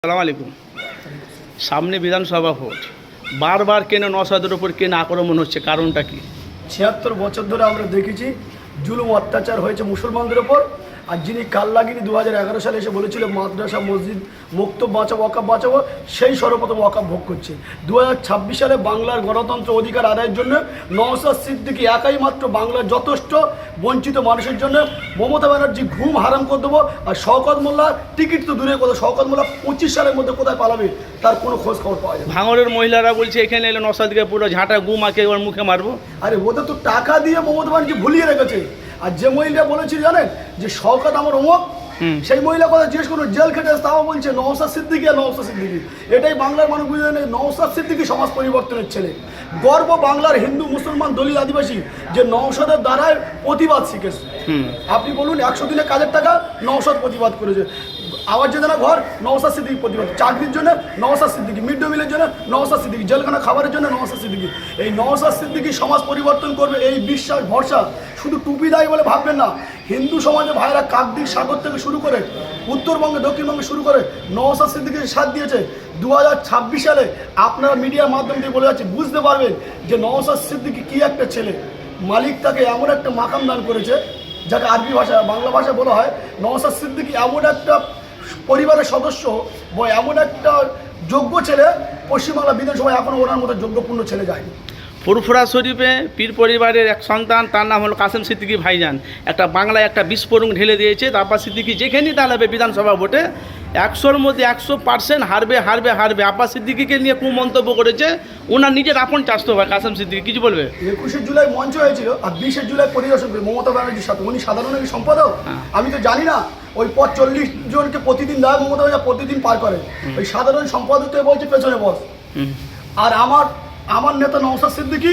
আসসালামু আলাইকুম। সামনে বিধানসভা ভোট, বারবার কেন নওশাদের ওপর কেন আক্রমণ হচ্ছে, কারণটা কি? ৭৬ বছর ধরে আমরা দেখেছি জুলুম অত্যাচার হয়েছে মুসলমানদের ওপর। আর যিনি কাল্লাগিরি ২০১১ সালে এসে বলেছিল মাদ্রাসা মসজিদ মুক্ত বাঁচাবো ওয়াকাফ বাঁচাবো, সেই সর্বপ্রথম ওয়াকাফ ভোগ করছে। ২০২৬ সালে বাংলার গণতন্ত্র অধিকার আদায়ের জন্য নওশাদ সিদ্দিকী একাই মাত্র বাংলার যথেষ্ট বঞ্চিত মানুষের জন্য। মমতা ব্যানার্জি ঘুম হারাম করে দেবো। আর শওকত মোল্লা টিকিট তো দূরে কোথাও, শওকত মোল্লা ২৫ সালের মধ্যে কোথায় পালাবে তার কোনো খোঁজ খবর পাওয়া যায়। ভাঙড়ের মহিলারা বলছে এখানে এলে নওশাদকে পুরো ঝাঁটা গু মাকে ওর মুখে মারবো। আরে ওদের তো টাকা দিয়ে মমতা ব্যানার্জি ভুলিয়ে রেখেছে। আর যে মহিলা বলেছিল জানেন যে শওকত আমার অমুক, সেই মহিলা কথা জিজ্ঞেস করুন, জেল খেটে তাও বলছে নওশাদ সিদ্দিকী আর নওশাদ সিদ্দিকী। এটাই বাংলার মানুষ বুঝে নেই, নওশাদ সিদ্দিকী সমাজ পরিবর্তনের ছেলে। গর্ব বাংলার হিন্দু মুসলমান দলিত আদিবাসী যে নওশাদের দ্বারাই প্রতিবাদ শিখেছে। আপনি বলুন ১০০ দিনে কাজের টাকা নওশাদ প্রতিবাদ করেছে। আবার যে না ঘর নওশাদ সিদ্দিকী প্রতিবাদ, চাকরির জন্য নওশাদ সিদ্দিকী, মিড ডে মিলের জন্য নওশাদ সিদ্দিকী, জেলখানা খাবারের জন্য নওশাদ সিদ্দিকী। এই নওশাদ সিদ্দিকী সমাজ পরিবর্তন করবে এই বিশ্বাস ভরসা। শুধু টুপি দেয় বলে ভাববেন না, হিন্দু সমাজে ভাইরা কাকদ্বীপ সাগর থেকে শুরু করে উত্তরবঙ্গে দক্ষিণবঙ্গে শুরু করে নওশাদ সিদ্দিকীর সাথ দিয়েছে। ২০২৬ সালে আপনারা মিডিয়ার মাধ্যম দিয়ে বলে যাচ্ছে, বুঝতে পারবেন যে নওশাদ সিদ্দিকী কী একটা ছেলে। মালিক তাকে এমন একটা মাকাম দান করেছে যাকে আরবি ভাষা বাংলা ভাষায় বলা হয় নওশাদ সিদ্দিকী এমন একটা পরিবারের সদস্য বা এমন একটা যোগ্য ছেলে, পশ্চিমবাংলা বিধানসভায় এখনও ওনার মতো যোগ্যপূর্ণ ছেলে যায়নি। ফুরফুরা শরীফে পীর পরিবারের এক সন্তান, তার নাম হলো কাসেম সিদ্দিকী ভাইজান, একটা বাংলায় একটা বিস্ফোরণ ঢেলে দিয়েছে। আব্বাস সিদ্দিকী যেখানেই দাঁড়াবে বিধানসভা ভোটে ১০০-র মধ্যে ১০০% হারবে হারবে হারবে। আব্বাস সিদ্দিকীকে নিয়ে খুব মন্তব্য করেছে ওনার নিজের আপন চাস্তো ভাই কাসেম সিদ্দিকী। কিছু বলবে? ২১শে জুলাই মঞ্চ হয়েছিল আর ২০শে জুলাই পরিদর্শন করে মমতা ব্যানার্জির সাথে। উনি সাধারণ সম্পাদক, আমি তো জানি না। ওই পর ৪০ জনকে প্রতিদিন দেয় মমতা ব্যানার্জি, প্রতিদিন পার করে। ওই সাধারণ সম্পাদককে বলছে পেছনে বস। আর আমার নেতা নওশাদ সিদ্দিকী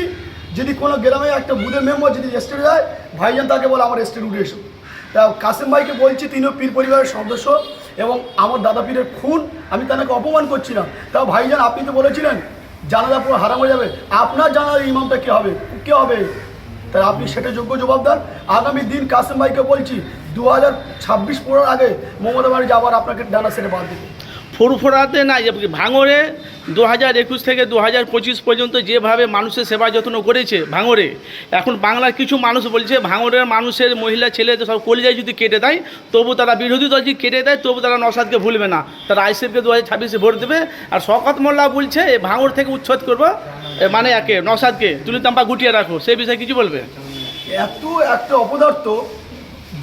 যদি কোনো গ্রামে একটা বুথের মেম্বার যদি স্টেটে যায়, ভাইজান তাকে বলে আমার স্টেট উঠে এসো। তা কাসেম ভাইকে বলছি, তিনিও পীর পরিবারের সদস্য এবং আমার দাদা পীরের খুন, আমি তাকে অপমান করছি না। তাও ভাইজান আপনি তো বলেছিলেন জানাজা পুরো হারাম হয়ে যাবে, আপনার জানাজার ইমামটা কে হবে তাই আপনি সেটা যোগ্য জবাব দেন। আগামী দিন কাসেম ভাইকে বলছি ২০২৬ পড়ার আগে মমতা ব্যানার্জি আবার আপনাকে ডানা সেরে বাদ দেবে। ফুরফুরাতে না, ভাঙড়ে ২০২১ থেকে ২০২৫ পর্যন্ত যেভাবে মানুষের সেবা যত্ন করেছে ভাঙড়ে, এখন বাংলার কিছু মানুষ বলছে ভাঙড়ের মানুষের মহিলা ছেলেদের সব কলিজায় যদি কেটে দেয় তবু তারা, বিরোধী দল যদি কেটে দেয় তবু তারা নওশাদকে ভুলবে না, তারা আইসিএফকে ২০২৬ ভোট দেবে। আর শওকত মোল্লা বলছে এই ভাঙড় থেকে উচ্ছেদ করবো, মানে একে নওশাদকে তুলিতাম্পা গুটিয়ে রাখো। সেই বিষয়ে কিছু বলবে? এত একটা অপদার্থ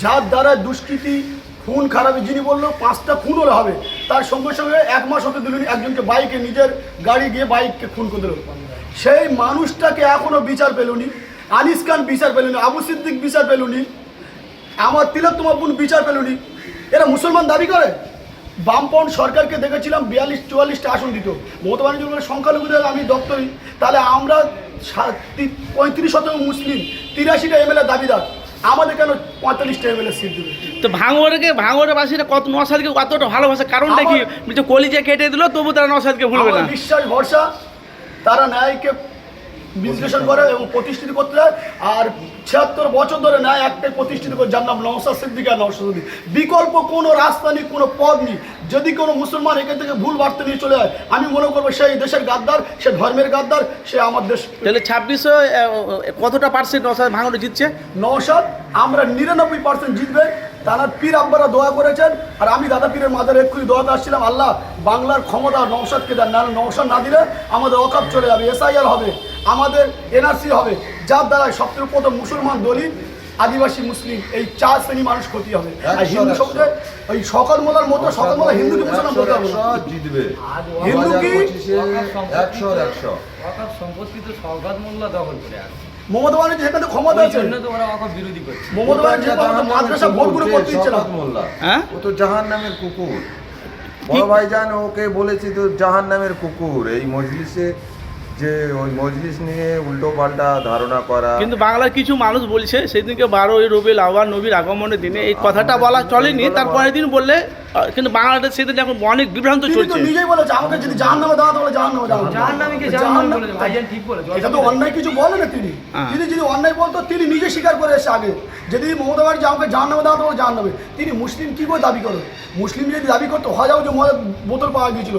যার দ্বারা দুষ্কৃতি খুন খারাপি, যিনি বললো 5টা খুন হলে হবে, তার সঙ্গে সঙ্গে 1 মাস হতে দিলেন একজনকে বাইকে নিজের গাড়ি গিয়ে বাইককে খুন করে দিল। সেই মানুষটাকে এখনও বিচার পেলুনি, আনিস খান বিচার পেলুনি, আবু সিদ্দিক বিচার পেলুনি, আমার তিলোত্তমা বোন বিচার পেলুনি। এরা মুসলমান দাবি করে। বামপন্থ সরকারকে দেখেছিলাম 42-44টা আসন দিত, মমতা ব্যানার্জি বলে সংখ্যালঘুদের আমি দপ্তরি, তাহলে আমরা 35% মুসলিম, 83টা এমএলএ দাবিদার, আমাদের কেন 45টা এমএলএ সিট দেবে? তো ভাঙড়েবাসীরা কত নওশাদকে কতটা ভালোবাসে, কারণটা কি? কলিজা কেটে দিল তবু তারা নওশাদকে ভুলবে না। বিশ্বাস ভরসা, তারা ন্যায়কে বিশ্লেষণ করে এবং প্রতিষ্ঠিত করতে যায়। আর ৭৬ বছর ধরে ন্যায় একটাই প্রতিষ্ঠিত করে, যার নাম নওশাদ সিদ্দিকী আর নওশাদ সিদ্দিকী। বিকল্প কোনো রাস্তা নেই, কোনো পদ নেই। যদি কোনো মুসলমান এখান থেকে ভুল বার্তা নিয়ে চলে যায়, আমি মনে করবো সেই দেশের গাদ্দার, সে ধর্মের গাদ্দার, সে আমার দেশ। তাহলে ২৬ কতটা পার্সেন্ট নওশাদ ভাঙড়ে জিতছে? নওশাদ আমরা ৯৯% জিতবে। তার পীর আব্বারা দোয়া করেছেন, আর আমি দাদা পীরের মাদার এক্ষুনি দোয়াতে আসছিলাম, আল্লাহ বাংলার ক্ষমতা নওশাদকে দেন, না নওশাদ না দিলে আমাদের ওয়াকফ চলে যাবে, এসআইআর হবে, আমাদের এনআরসি হবে, যার দ্বারা সবচেয়ে প্রথম মুসলমান দলিত আদিবাসী মুসলিম এই 4 শ্রেণী মানুষ ক্ষতি হবে। আর হিন্দু সমাজে ওই শওকত মোল্লার মতো, শওকত মোল্লা হিন্দুকে মুসলমান বলতে হবে না, হিন্দু কি 100 সম্পত্তি তো শওকত মোল্লা দখল করে আছে। মমতা ব্যানার্জি যেখানে ক্ষমতা আছে বিরোধী করছে, মমতা ব্যানার্জি মাদ্রাসা ভোটগুলো করতে দিচ্ছে না। হ্যাঁ, ও তো জাহান্নামের কুকুর। বড় ভাইজান ওকে বলেছি তো জাহান্নামের কুকুর। এই মজলিসে যে ওই মজলিস নিয়ে উল্টো পাল্টা ধারণা করা। কিন্তু বাংলার কিছু মানুষ বলছে সেদিনকে 12ই রবিউল আউয়াল নবীর আগমনের দিনে এই কথাটা বলা চলেনি, তারপরের দিন বললে কিন্তু বাংলাদেশ সেদিন এখন অনেক বিভ্রান্ত তিনি তো চলছে। নিজেই বলেছে আমাকে যদি জাহান্নামে দাঁড়াতে বলে জাহান্নামে দাঁড়াতে জাহান্নামীকে জাহান্নাম বলে দেবে, ভাইজান ঠিক বলেছে। এটা তো অন্যায় কিছু বলে না তিনি। হ্যাঁ। তিনি যদি অন্যায় বলতো তিনি নিজে স্বীকার করে এসে আগে যদি মমতা ব্যানার্জি আমাকে জাহান্নামে দাঁড়াতে বলে জাহান্নামে, তিনি মুসলিম কি করে দাবি করে? মুসলিম যদি দাবি করতো হাজাও যে মদের বোতল পাওয়া গিয়েছিল,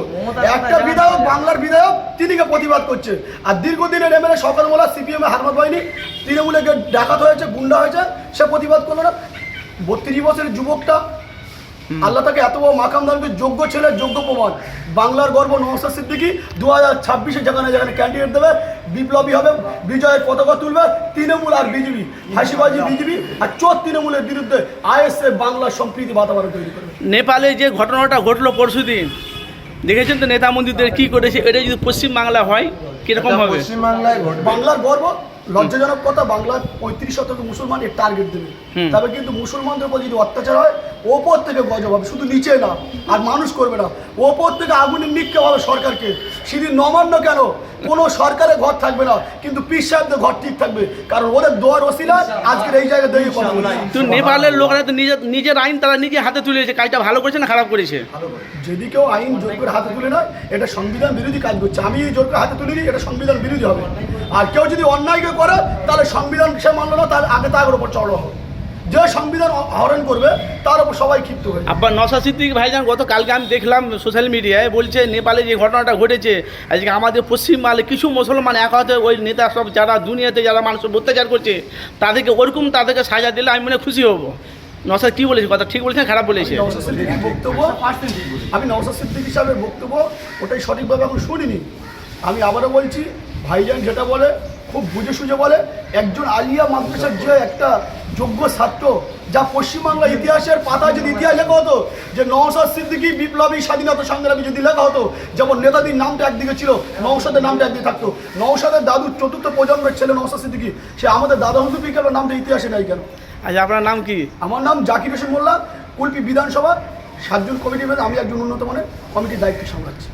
একটা বিধায়ক বাংলার বিধায়ক তিনিকে প্রতিবাদ করছে। আর দীর্ঘদিনের এমএলএ সকালবেলা সিপিএম এ হারমাত বাহিনী তৃণমূলে ডাকাত হয়েছে, গুন্ডা হয়েছে, সে প্রতিবাদ করলো না। 32 বছরের যুবকটা আল্লাহ তাকে এত বড় মাকাম দান করে, যোগ্য ছেলে, যোগ্য প্রমাণ। বাংলার গর্ব নওশাদ সিদ্দিকী 2026-এ যেখানে যেখানে ক্যান্ডিডেট দেবে, বিপ্লবী হবে, বিজয়ের পতাকা তুলবে। তৃণমূল আর বিজেপি, ফাঁসিবাজি বিজেপি আর চোর তৃণমূলের বিরুদ্ধে আইএসএ বাংলার সম্প্রীতি বাতাবরণ তৈরি করবে। নেপালে যে ঘটনাটা ঘটলো পরশুদিন, দেখেছেন তো নেতা মন্ত্রীদের কি করেছে। এটা যদি পশ্চিমবাংলা হয় কিরকম এটা হবে? পশ্চিমবাংলায় ঘটবে। বাংলার গর্ব, লজ্জাজনক কথা, বাংলার 35% মুসলমানের টার্গেট দেবে। তবে কিন্তু মুসলমানদের উপর যদি অত্যাচার হয়, ওপর থেকে গজব হবে, শুধু নিচে না, আর মানুষ করবে না, ওপর থেকে আগুনের নিক্ষেপ হবে সরকারকে। সেদিন নবান্ন কেন, কোনো সরকারের ঘর থাকবে না, কিন্তু পীর সাহেবদের ঘর ঠিক থাকবে, কারণ ওদের দোয়ার ওসিলা আজকের এই জায়গায় দাঁড়িয়ে কথা বলছি। তো নেপালের লোকেরা তো নিজের আইন তারা নিজে হাতে তুলেছে, কাজটা ভালো করেছে না খারাপ করেছে? যদি কেউ আইন জোর করে হাতে তুলে নেয়, এটা সংবিধান বিরোধী কাজ করছে। আমি জোর করে হাতে তুলিনি, এটা সংবিধান বিরোধী হবে। আর কেউ যদি অন্যায়কে করে, তাহলে সংবিধান সে মানলো না, তাহলে আগে তার উপর চড়া হবে। যে সংবিধান হরণ করবে তার উপর সবাই ক্ষিপ্ত হয়ে যাবে। আব্বা নওশাদ সিদ্দিকী ভাইজান গতকালকে আমি দেখলাম সোশ্যাল মিডিয়ায়, বলছে নেপালে যে ঘটনাটা ঘটেছে, আজকে আমাদের পশ্চিমবাংলায় কিছু মুসলমান এক হাতে ওই নেতা সব যারা দুনিয়াতে যারা মানুষ অত্যাচার করছে তাদেরকে ওরকম তাদেরকে সাজা দিলে আমি মনে খুশি হব। নওশাদ কী বলেছে, কথা ঠিক বলেছে না খারাপ বলেছে? নওশাদ সিদ্দিকীর বক্তব্য, আমি নওশাদ সিদ্দিকী সাহেবের বক্তব্য ওটাই সঠিকভাবে এখন শুনিনি। আমি আবারও বলছি, ভাইজান যেটা বলে খুব বুঝে সুঝে বলে। একজন আলিয়া মাদ্রাসার যে একটা যোগ্য ছাত্র, যা পশ্চিমবাংলা ইতিহাসের পাতায় যদি ইতিহাস লেখা হতো যে নওশাদ সিদ্দিকী বিপ্লবী স্বাধীনতা সংগ্রামী যদি লেখা হতো, যেমন নেতাজির নামটা একদিকে ছিল, নওশাদের নামটা একদিকে থাকতো। নওশাদের দাদুর 4র্থ প্রজন্মের ছেলে নওশাদ সিদ্দিকী, সে আমাদের দাদা হুজুর বিকেলের নামটা ইতিহাসে নাই কেন? আচ্ছা, আপনার নাম কি? আমার নাম জাকির হোসেন মোল্লা, কুলপি বিধানসভা 7 জন কমিটি মেম্বার, আমি একজন উন্নত মানের কমিটির দায়িত্ব সামলাচ্ছি।